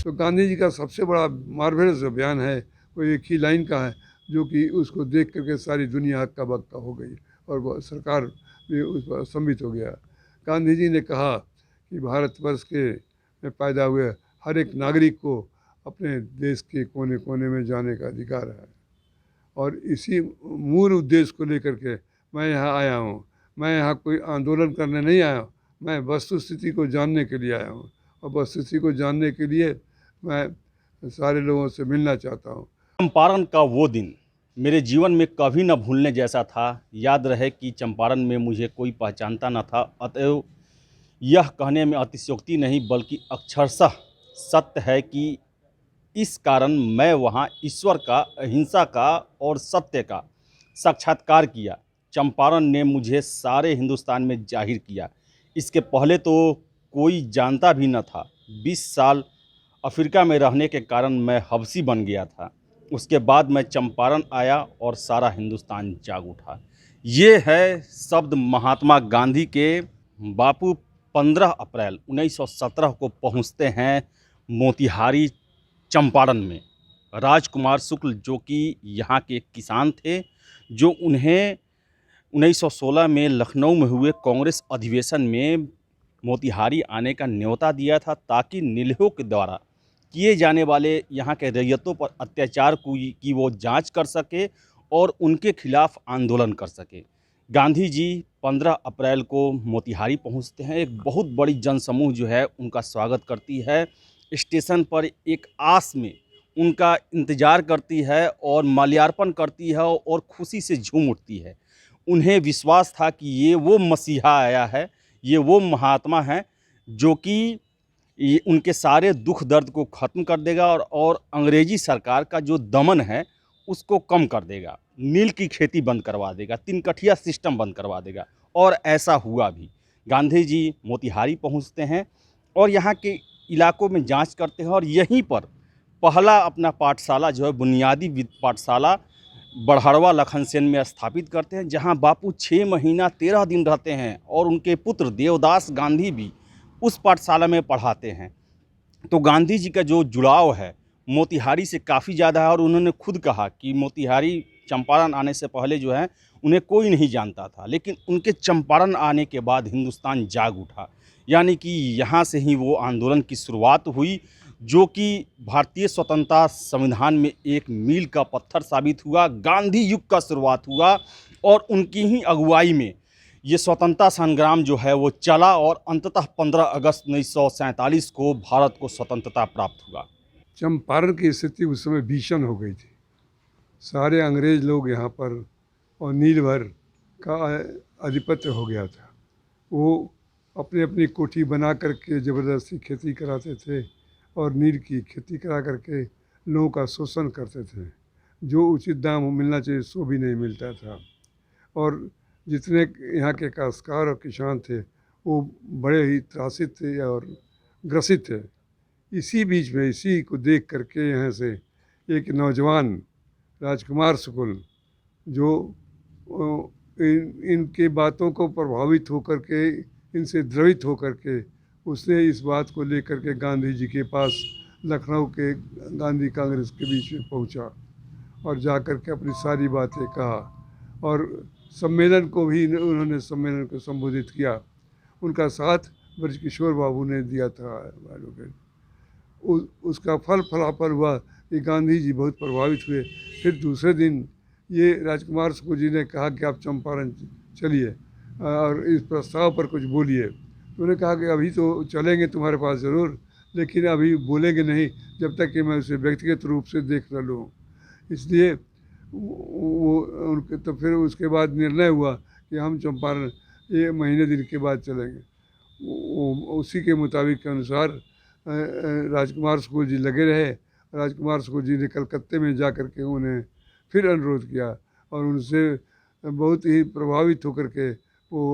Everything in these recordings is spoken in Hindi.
तो गांधी जी का सबसे बड़ा मार्वेलस जो बयान है वो एक ही लाइन का है, जो कि उसको देख करके सारी दुनिया हक्का बक्का हो गई और वो सरकार भी उस पर स्तंभित हो गया। गांधी जी ने कहा कि भारतवर्ष के में पैदा हुए हर एक नागरिक को अपने देश के कोने कोने में जाने का अधिकार है, और इसी मूल उद्देश्य को लेकर के मैं यहाँ आया हूँ। मैं यहाँ कोई आंदोलन करने नहीं आया हूँ, मैं वस्तुस्थिति को जानने के लिए आया हूँ, और वस्तुस्थिति को जानने के लिए मैं सारे लोगों से मिलना चाहता हूँ। चंपारण का वो दिन मेरे जीवन में कभी न भूलने जैसा था। याद रहे कि चंपारण में मुझे कोई पहचानता न था, अतएव यह कहने में अतिशयोक्ति नहीं बल्कि अक्षरशः सत्य है कि इस कारण मैं वहाँ ईश्वर का, अहिंसा का और सत्य का साक्षात्कार किया। चंपारण ने मुझे सारे हिंदुस्तान में जाहिर किया। इसके पहले तो कोई जानता भी न था। 20 साल अफ्रीका में रहने के कारण मैं हबशी बन गया था। उसके बाद मैं चंपारण आया और सारा हिंदुस्तान जाग उठा। ये है शब्द महात्मा गांधी के। बापू 15 अप्रैल 1917 को पहुंचते हैं मोतिहारी चंपारण में। राजकुमार शुक्ल जो कि यहाँ के किसान थे, जो उन्हें 1916 में लखनऊ में हुए कांग्रेस अधिवेशन में मोतिहारी आने का न्योता दिया था, ताकि नीलहों के द्वारा किए जाने वाले यहाँ के रैयतों पर अत्याचार की वो जांच कर सके और उनके खिलाफ आंदोलन कर सके। गांधी जी 15 अप्रैल को मोतिहारी पहुँचते हैं। एक बहुत बड़ी जनसमूह जो है उनका स्वागत करती है। स्टेशन पर एक आस में उनका इंतज़ार करती है और माल्यार्पण करती है और खुशी से झूम उठती है। उन्हें विश्वास था कि ये वो मसीहा आया है, ये वो महात्मा है जो कि ये उनके सारे दुख दर्द को ख़त्म कर देगा और अंग्रेज़ी सरकार का जो दमन है उसको कम कर देगा, नील की खेती बंद करवा देगा, तिनकठिया सिस्टम बंद करवा देगा। और ऐसा हुआ भी। गांधी जी मोतिहारी पहुंचते हैं और यहाँ के इलाकों में जांच करते हैं और यहीं पर पहला अपना पाठशाला जो है बुनियादी पाठशाला बड़हड़वा लखनसेन में स्थापित करते हैं, जहां बापू 6 महीना 13 दिन रहते हैं और उनके पुत्र देवदास गांधी भी उस पाठशाला में पढ़ाते हैं। तो गांधी जी का जो जुड़ाव है मोतिहारी से काफ़ी ज़्यादा है और उन्होंने खुद कहा कि मोतिहारी चंपारण आने से पहले जो है उन्हें कोई नहीं जानता था, लेकिन उनके चंपारण आने के बाद हिंदुस्तान जाग उठा। यानी कि यहाँ से ही वो आंदोलन की शुरुआत हुई, जो कि भारतीय स्वतंत्रता संविधान में एक मील का पत्थर साबित हुआ। गांधी युग का शुरुआत हुआ और उनकी ही अगुवाई में ये स्वतंत्रता संग्राम जो है वो चला और अंततः 15 अगस्त 1947 को भारत को स्वतंत्रता प्राप्त हुआ। चंपारण की स्थिति उस समय भीषण हो गई थी। सारे अंग्रेज लोग यहाँ पर और नीलभर का आधिपत्य हो गया था। वो अपनी अपनी कोठी बना करके ज़बरदस्ती खेती कराते थे और नील की खेती करा करके लोगों का शोषण करते थे। जो उचित दाम मिलना चाहिए सो भी नहीं मिलता था, और जितने यहाँ के काश्तकार और किसान थे वो बड़े ही त्रासित थे और ग्रसित थे। इसी बीच में इसी को देख करके यहाँ से एक नौजवान राजकुमार शुक्ल, जो इनके बातों को प्रभावित होकर के, इनसे द्रवित होकर के, उसने इस बात को लेकर के गांधी जी के पास लखनऊ के गांधी कांग्रेस के बीच में पहुंचा और जा कर के अपनी सारी बातें कहा, और सम्मेलन को भी उन्होंने सम्मेलन को संबोधित किया। उनका साथ ब्रजकिशोर बाबू ने दिया था। उसका फलाफल हुआ कि गांधी जी बहुत प्रभावित हुए। फिर दूसरे दिन ये राजकुमार शुक्ल जी ने कहा कि आप चंपारण चलिए और इस प्रस्ताव पर कुछ बोलिए। तो उन्होंने कहा कि अभी तो चलेंगे तुम्हारे पास ज़रूर, लेकिन अभी बोलेंगे नहीं जब तक कि मैं उसे व्यक्तिगत रूप से देख न लूँ। इसलिए वो उनके तो फिर उसके बाद निर्णय हुआ कि हम चंपारण ये महीने दिन के बाद चलेंगे। उसी के मुताबिक के अनुसार राजकुमार शुक्ल जी लगे रहे। राजकुमार शुक्ल जी ने कलकत्ते में जा कर के उन्हें फिर अनुरोध किया और उनसे बहुत ही प्रभावित होकर के वो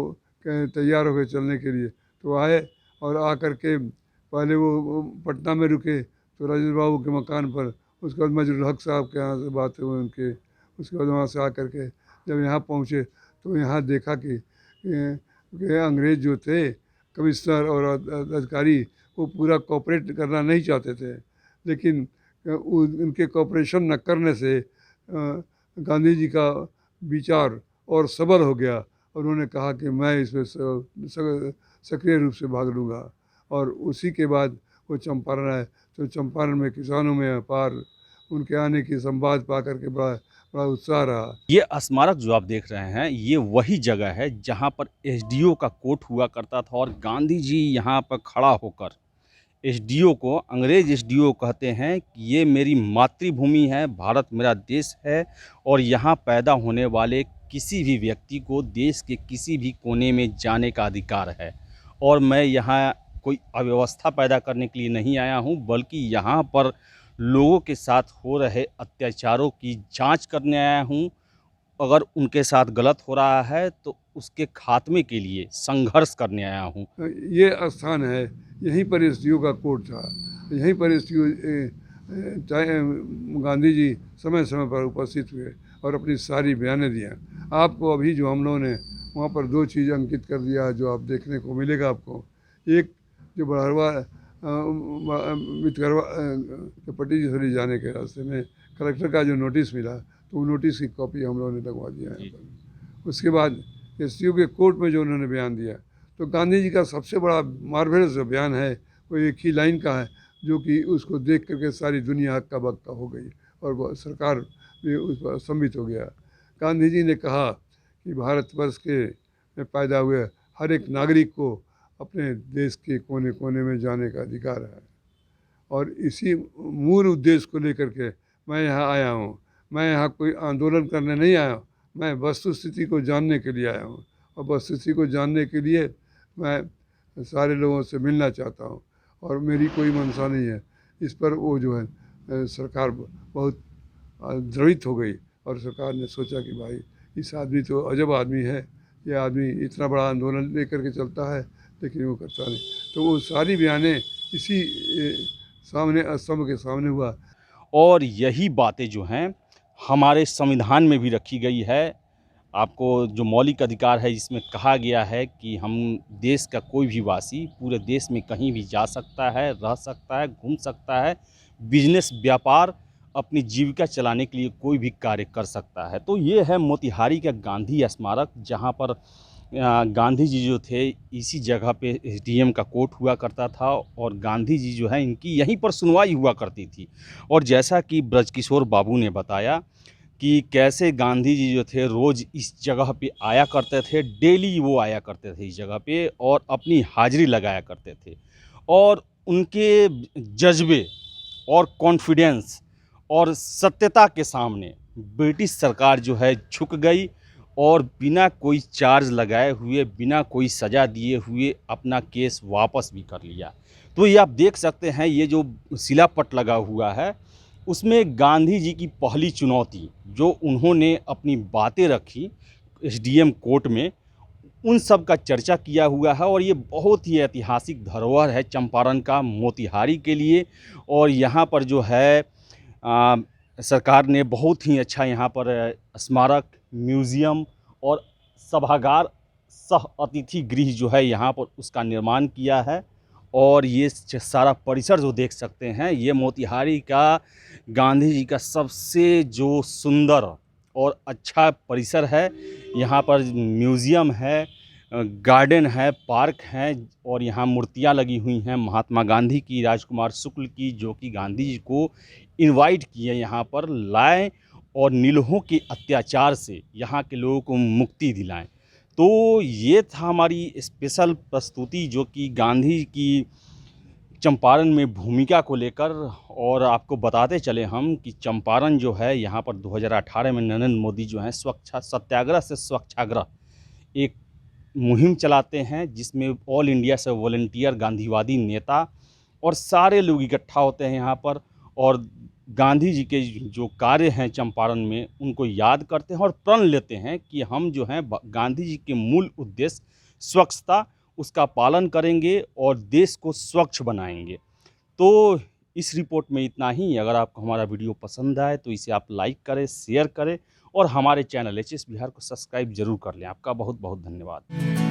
तैयार हो गए चलने के लिए। तो आए और आ कर के पहले वो पटना में रुके तो राजेंद्र बाबू के मकान पर, उसके बाद मजरूल हक साहब के यहाँ से बात हुई उनके, उसके बाद वहाँ से आकर के जब यहाँ पहुँचे तो यहाँ देखा कि अंग्रेज़ जो थे कमिश्नर और अधिकारी वो पूरा कोऑपरेट करना नहीं चाहते थे। लेकिन उनके कॉपरेशन न करने से गांधी जी का विचार और सबल हो गया और उन्होंने कहा कि मैं इसमें सक्रिय रूप से भाग लूँगा। और उसी के बाद वो चंपारण आए, तो चंपारण में किसानों में अपार उनके आने की संवाद पा करके बड़ा बड़ा उत्साह रहा। ये स्मारक जो आप देख रहे हैं, ये वही जगह है जहाँ पर एसडीओ का कोर्ट हुआ करता था और गांधी जी यहाँ पर खड़ा होकर एसडीओ को, अंग्रेज एसडीओ कहते हैं कि ये मेरी मातृभूमि है, भारत मेरा देश है और यहाँ पैदा होने वाले किसी भी व्यक्ति को देश के किसी भी कोने में जाने का अधिकार है। और मैं यहाँ कोई अव्यवस्था पैदा करने के लिए नहीं आया हूँ, बल्कि यहाँ पर लोगों के साथ हो रहे अत्याचारों की जांच करने आया हूँ। अगर उनके साथ गलत हो रहा है तो उसके खात्मे के लिए संघर्ष करने आया हूँ। ये स्थान है, यहीं पर एसडीओ का कोर्ट था, यहीं पर एसडीओ गांधी जी समय समय पर उपस्थित हुए और अपनी सारी बयानें दिया। आपको अभी जो हम लोगों ने वहाँ पर दो चीज़ अंकित कर दिया है जो आप देखने को मिलेगा आपको। एक जो बड़हरवा मितगरवा के पट्टी जाने के रास्ते में कलेक्टर का जो नोटिस मिला, तो वो नोटिस की कॉपी हम लोगों ने लगवा दिया है। उसके बाद एसडीओ के कोर्ट में जो उन्होंने बयान दिया, तो गांधी जी का सबसे बड़ा मार्वेलस जो बयान है वो एक ही लाइन का है, जो कि उसको देख करके सारी दुनिया हक्का बक्का हो गई और सरकार भी उस पर स्तंभित हो गया। गांधी जी ने कहा कि भारतवर्ष के में पैदा हुए हर एक नागरिक को अपने देश के कोने कोने में जाने का अधिकार है और इसी मूल उद्देश्य को लेकर के मैं यहाँ आया हूँ। मैं यहाँ कोई आंदोलन करने नहीं आया हूँ, मैं वस्तुस्थिति को जानने के लिए आया हूँ और वस्तुस्थिति को जानने के लिए मैं सारे लोगों से मिलना चाहता हूँ और मेरी कोई मंशा नहीं है। इस पर वो जो है सरकार बहुत द्रवित हो गई और सरकार ने सोचा कि भाई इस आदमी तो अजब आदमी है, ये आदमी इतना बड़ा आंदोलन लेकर के चलता है लेकिन वो करता नहीं। तो वो सारी बयानें इसी सामने स्तंभ के सामने हुआ। और यही बातें जो हैं हमारे संविधान में भी रखी गई है। आपको जो मौलिक अधिकार है इसमें कहा गया है कि हम देश का कोई भी वासी पूरे देश में कहीं भी जा सकता है, रह सकता है, घूम सकता है, बिजनेस व्यापार अपनी जीविका चलाने के लिए कोई भी कार्य कर सकता है। तो ये है मोतिहारी का गांधी स्मारक, जहाँ पर गांधी जी जो थे इसी जगह पे एसडीएम का कोर्ट हुआ करता था और गांधी जी जो है इनकी यहीं पर सुनवाई हुआ करती थी। और जैसा कि ब्रजकिशोर बाबू ने बताया कि कैसे गांधी जी जो थे रोज़ इस जगह पे आया करते थे, डेली वो आया करते थे इस जगह पे और अपनी हाजिरी लगाया करते थे। और उनके जज्बे और कॉन्फिडेंस और सत्यता के सामने ब्रिटिश सरकार जो है झुक गई और बिना कोई चार्ज लगाए हुए, बिना कोई सज़ा दिए हुए अपना केस वापस भी कर लिया। तो ये आप देख सकते हैं, ये जो शिलापट लगा हुआ है उसमें गांधी जी की पहली चुनौती जो उन्होंने अपनी बातें रखी एसडीएम कोर्ट में, उन सब का चर्चा किया हुआ है। और ये बहुत ही ऐतिहासिक धरोहर है चंपारण का, मोतिहारी के लिए। और यहाँ पर जो है सरकार ने बहुत ही अच्छा यहाँ पर स्मारक, म्यूज़ियम और सभागार, सह अतिथि गृह जो है यहाँ पर उसका निर्माण किया है। और ये सारा परिसर जो देख सकते हैं, ये मोतिहारी का गांधी जी का सबसे जो सुंदर और अच्छा परिसर है। यहाँ पर म्यूज़ियम है, गार्डन है, पार्क है और यहाँ मूर्तियाँ लगी हुई हैं महात्मा गांधी की, राजकुमार शुक्ल की, जो कि गांधी जी को इनवाइट किए यहाँ पर लाएं और नीलों के अत्याचार से यहाँ के लोगों को मुक्ति दिलाएं। तो ये था हमारी स्पेशल प्रस्तुति जो कि गांधी की चंपारण में भूमिका को लेकर। और आपको बताते चले हम कि चंपारण जो है यहाँ पर 2018 में नरेंद्र मोदी जो है स्वच्छ सत्याग्रह से स्वच्छाग्रह एक मुहिम चलाते हैं, जिसमें ऑल इंडिया से वॉलंटियर गांधीवादी नेता और सारे लोग इकट्ठा होते हैं यहाँ पर और गांधी जी के जो कार्य हैं चंपारण में उनको याद करते हैं और प्रण लेते हैं कि हम जो हैं गांधी जी के मूल उद्देश्य स्वच्छता, उसका पालन करेंगे और देश को स्वच्छ बनाएंगे। तो इस रिपोर्ट में इतना ही। अगर आपको हमारा वीडियो पसंद आए तो इसे आप लाइक करें, शेयर करें और हमारे चैनल एचएस बिहार को सब्सक्राइब जरूर कर लें। आपका बहुत बहुत धन्यवाद।